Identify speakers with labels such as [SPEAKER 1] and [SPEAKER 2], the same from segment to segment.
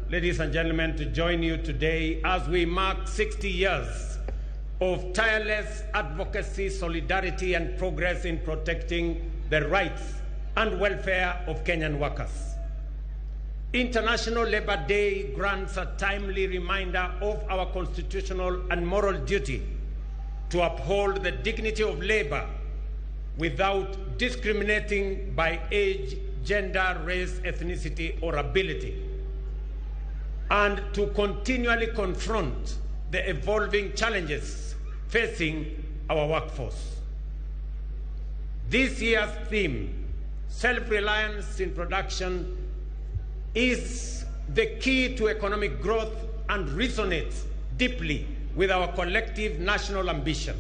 [SPEAKER 1] ladies and gentlemen, to join you today as we mark 60 years of tireless advocacy, solidarity, and progress in protecting the rights and welfare of Kenyan workers. International Labour Day grants a timely reminder of our constitutional and moral duty to uphold the dignity of labor without discriminating by age, gender, race, ethnicity, or ability, and to continually confront the evolving challenges facing our workforce. This year's theme, self-reliance in production, is the key to economic growth and resonates deeply with our collective national ambition.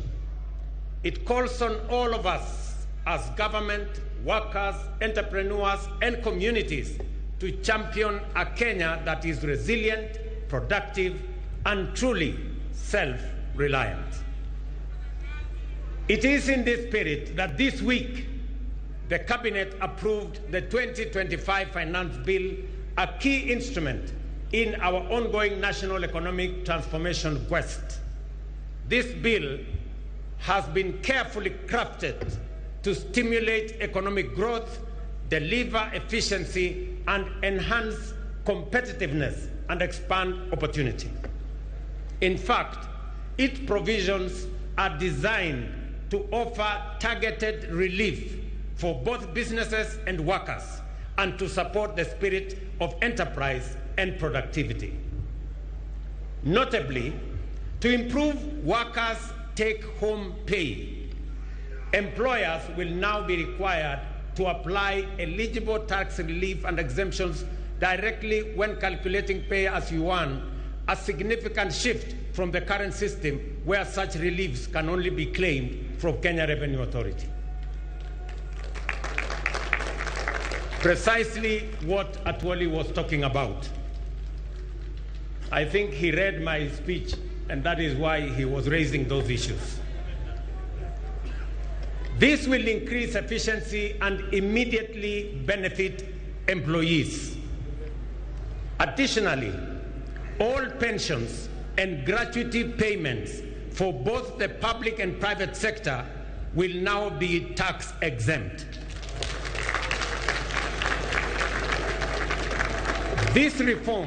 [SPEAKER 1] It calls on all of us as government, workers, entrepreneurs, and communities to champion a Kenya that is resilient, productive, and truly self-reliant. It is in this spirit that this week the Cabinet approved the 2025 Finance Bill, a key instrument in our ongoing national economic transformation quest. This bill has been carefully crafted to stimulate economic growth, deliver efficiency, and enhance competitiveness and expand opportunity. In fact, its provisions are designed to offer targeted relief for both businesses and workers and to support the spirit of enterprise and productivity. Notably, to improve workers' take-home pay, employers will now be required to apply eligible tax relief and exemptions directly when calculating pay as you earn, a significant shift from the current system where such reliefs can only be claimed from Kenya Revenue Authority. Precisely what Atwoli was talking about. I think he read my speech, and that is why he was raising those issues. This will increase efficiency and immediately benefit employees. Additionally, all pensions and gratuity payments for both the public and private sector will now be tax exempt. This reform